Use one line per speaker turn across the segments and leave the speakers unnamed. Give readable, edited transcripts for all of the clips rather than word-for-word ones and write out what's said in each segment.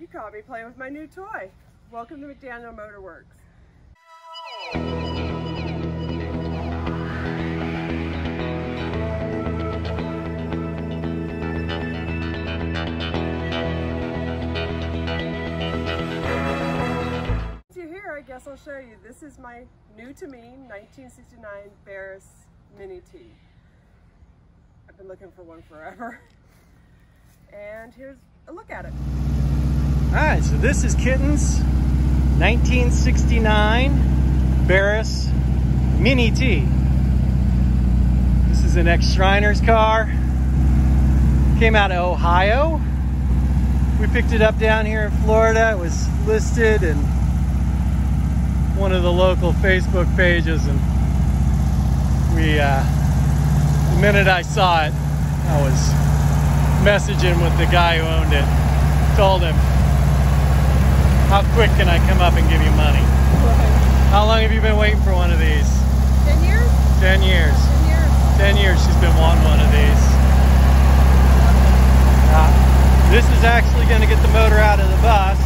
You caught me playing with my new toy. Welcome to McDaniel Motor Works. Since you're here, I guess I'll show you. This is my new to me 1969 Barris Mini T. I've been looking for one forever. And here's a look at it.
Alright, so this is Kitten's 1969 Barris Mini T. This is an ex-Shriner's car. Came out of Ohio. We picked it up down here in Florida. It was listed in one of the local Facebook pages, and the minute I saw it, I was messaging with the guy who owned it. Told him, how quick can I come up and give you money? Right. How long have you been waiting for one of these?
10 years?
10 years.
10 years.
10 years she's been wanting one of these. This is actually going to get the motor out of the bus.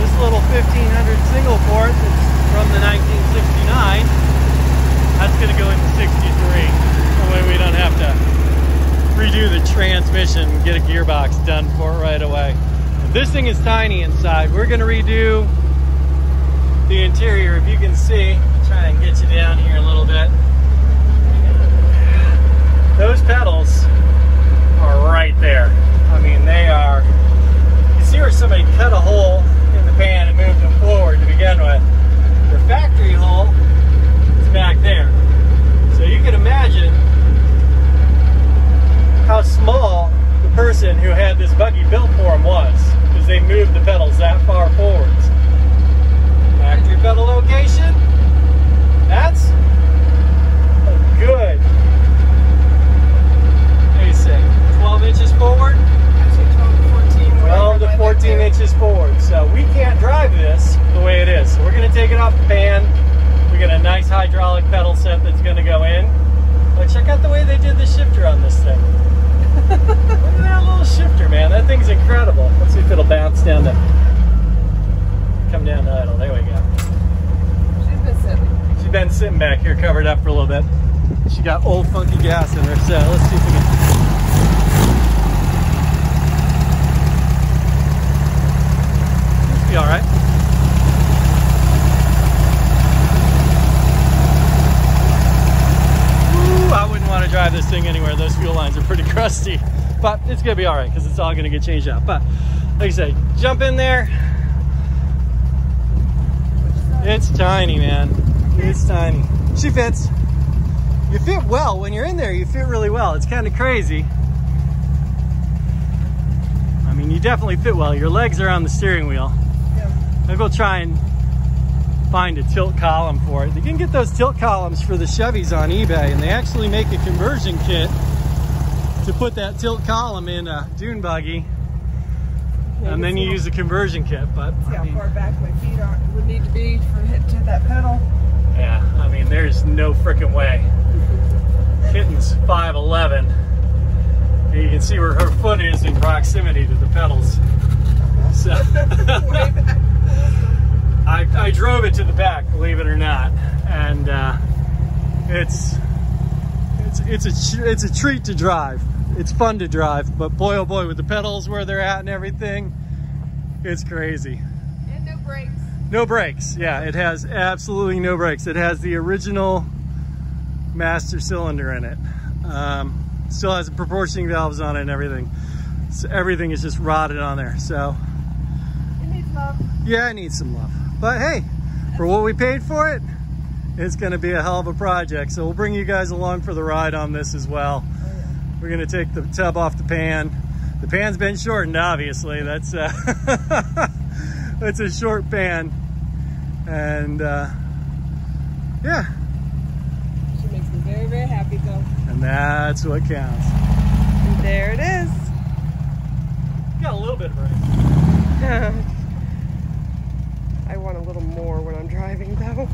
This little 1500 single port that's from the 1969, that's going to go into 63. That way we don't have to redo the transmission and get a gearbox done for it right away. This thing is tiny inside. We're going to redo the interior. If you can see, try and get you down here a little bit. Those pedals are right there. I mean, they are, you see where somebody cut a hole in the pan and moved them forward to begin with. The factory hole is back there. So you can imagine how small the person who had this buggy built for him was, because they moved the pedals that far forwards. Factory pedal location, that's a good, what do you say, 12 inches forward?
Actually 12 to 14.
12 to 14 inches forward. So we can't drive this the way it is. So we're going to take it off the pan. We got a nice hydraulic pedal set that's going to go in. But check out the way they did the shifter on this thing. Look at that little shifter, man. That thing's incredible. Let's see if it'll bounce down to, come down to idle. There we go.
She's been sitting.
She's been sitting back here covered up for a little bit. She got old funky gas in her, so let's see if we can. This will be all right. I wouldn't want to drive this thing anywhere. Those fuel lines are pretty crusty, but it's gonna be all right because it's all gonna get changed out. But like I say, jump in there. It's tiny, man. It's tiny. She fits. You fit well when you're in there. You fit really well. It's kind of crazy. I mean, you definitely fit well. Your legs are on the steering wheel.
Yeah.
Maybe we'll try and find a tilt column for it. You can get those tilt columns for the Chevys on eBay, and they actually make a conversion kit to put that tilt column in a dune buggy, and then you use the conversion kit. But
see how far back my feet would need to be for hit to that pedal.
Yeah, I mean, there's no freaking way. Kitten's 5'11". And you can see where her foot is in proximity to the pedals. So
Way back.
I drove it to the back, believe it or not, and it's a treat to drive. It's fun to drive, but boy oh boy, with the pedals where they're at and everything, it's crazy.
And no brakes.
No brakes. Yeah, it has absolutely no brakes. It has the original master cylinder in it. Still has the proportioning valves on it and everything. So everything is just rotted on there. So
It needs love.
yeah, it needs some love. But hey, for what we paid for it, it's gonna be a hell of a project. So we'll bring you guys along for the ride on this as well.
Oh, yeah.
We're gonna take the tub off the pan. The pan's been shortened, obviously. That's that's a short pan. And yeah.
She makes me very, very happy though.
And that's what counts.
And there it is.
Got a little bit of rain.
I want a little more when I'm driving though.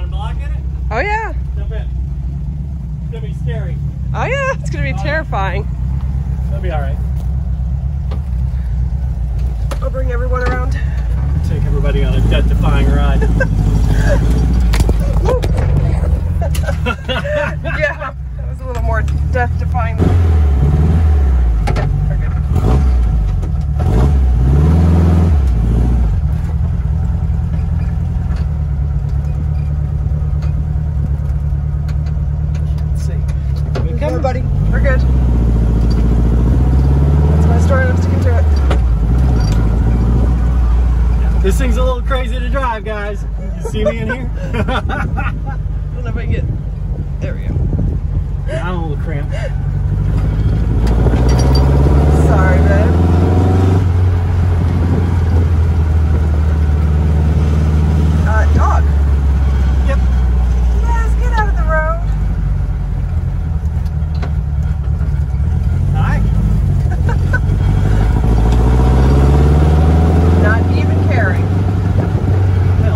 block in it?
Oh yeah.
Jump in. It's gonna be scary.
Oh yeah, it's gonna be terrifying.
That'll be alright.
I'll bring everyone around.
Take everybody on a death-defying ride.
Yeah, that was a little more death-defying. Buddy, we're good. That's my story. I'm sticking to it.
This thing's a little crazy to drive, guys. You see me in here?
I don't know if I can get. There we go.
Yeah, I'm a little cramped.
Sorry, babe. Dog.
Yep.
Yes, get out of the road.
Hi.
Not even caring.
No.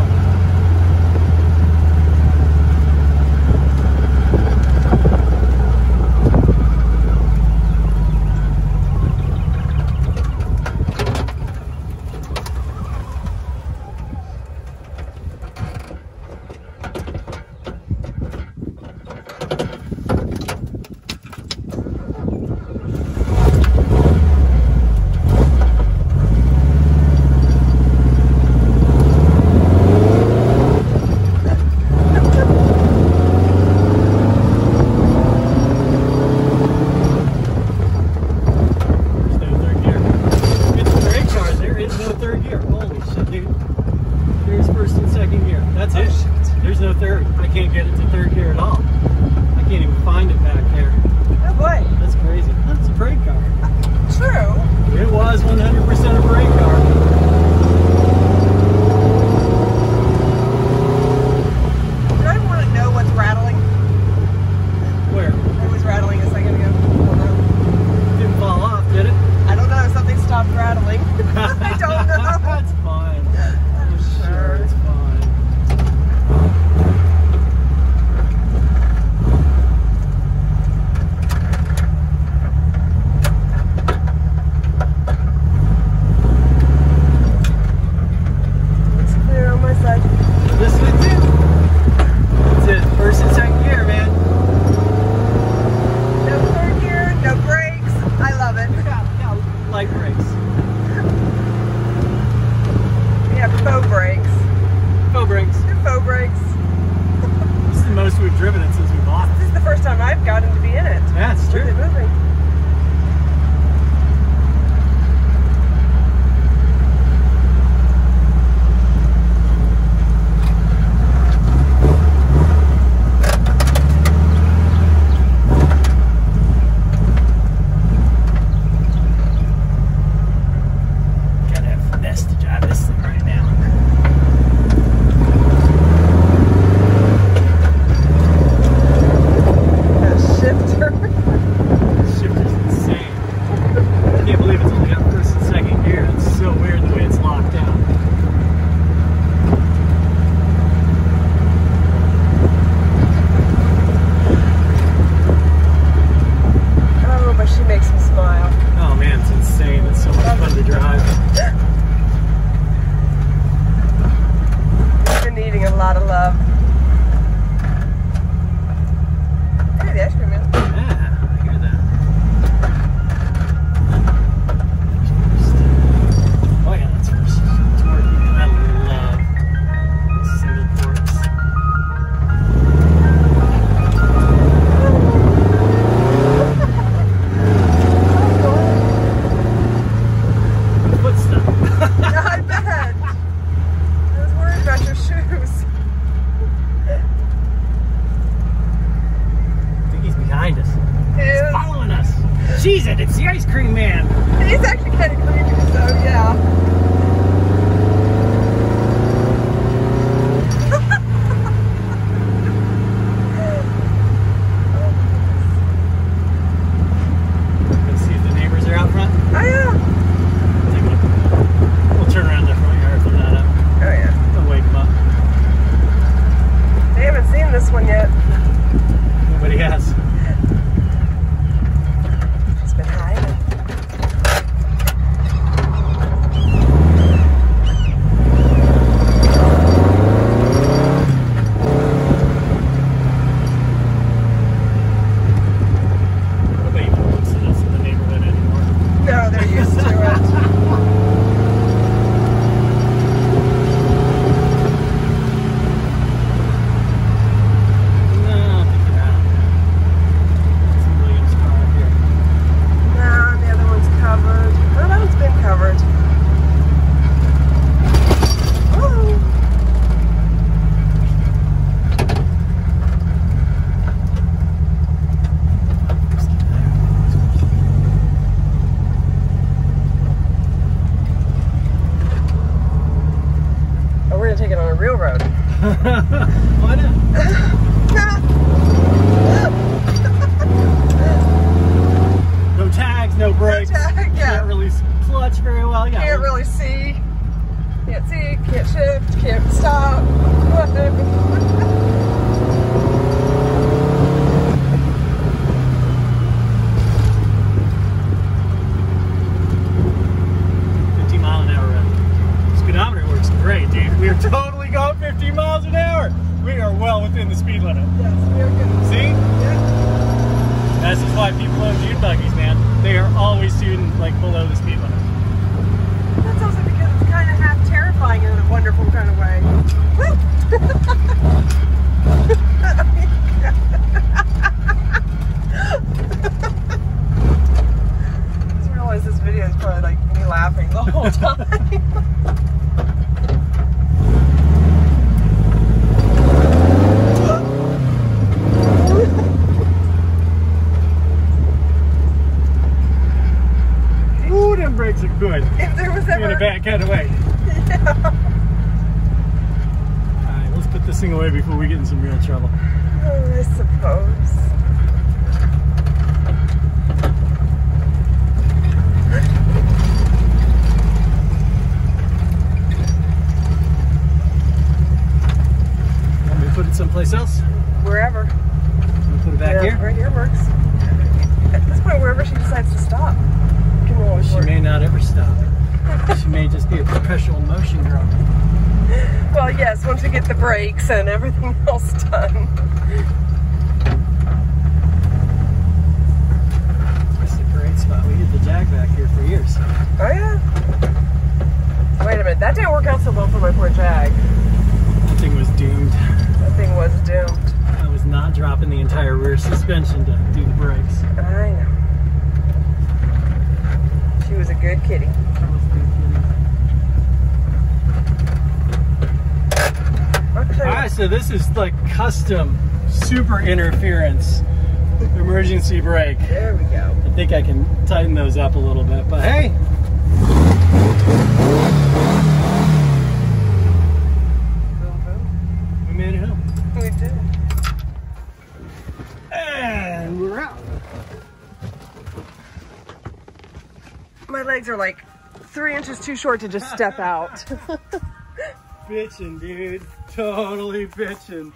Cheez-It, it's the ice cream man.
He's actually kind of creepy, so yeah.
Let's see if the neighbors are out front.
Oh yeah.
We'll turn around their front yard if they're not up.
Oh yeah.
They'll wake them up.
They one yet.
Nobody has.
He's been hiding.
Nobody even looks at us in the neighborhood anymore.
No, they're used to it. Take it on a real road.
Why not? No tags, no brakes.
No tag, yeah.
Can't really clutch very well. Yeah.
Can't really see. Can't see, can't shift, can't stop.
50 mile an hour run. Speedometer works great, dude. We are totally going 50 miles an hour. We are well within the speed limit.
Yes, we are good.
See?
Yeah.
This is why people own dune buggies, man. They are always shooting like below the speed limit.
That's also because it's kind of half terrifying in a wonderful kind of way. Woo! I just realized this video is probably like me laughing the whole time.
Ooh, them brakes are good.
If there was
You're
ever...
gonna back out away.
Yeah.
Alright, let's put this thing away before we get in some real trouble.
Oh, I suppose.
Want me to put it someplace else?
Wherever.
We'll put it back here?
Right here works. At this point, wherever she decides to stop, can always
She
work.
may not ever stop. She may just be a perpetual motion girl.
Well, yes, once we get the brakes and everything else done.
This is a great spot. We hit the jack back here for years.
Oh, yeah? Wait a minute, that didn't work out so well for my poor Jag.
That thing was doomed.
That thing was doomed.
I was not dropping the entire rear suspension to do the brakes.
I know. She was a good kitty.
Alright, so this is like custom super interference emergency brake.
There we go.
I think I can tighten those up a little bit, but hey!
Boom, boom.
We made it home.
We did.
And we're out.
My legs are like 3 inches too short to just step out.
Bitchin', dude. Totally bitchin'.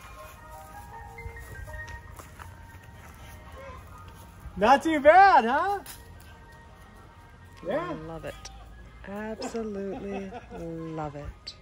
Not too bad, huh? Yeah.
Love it. Absolutely love it.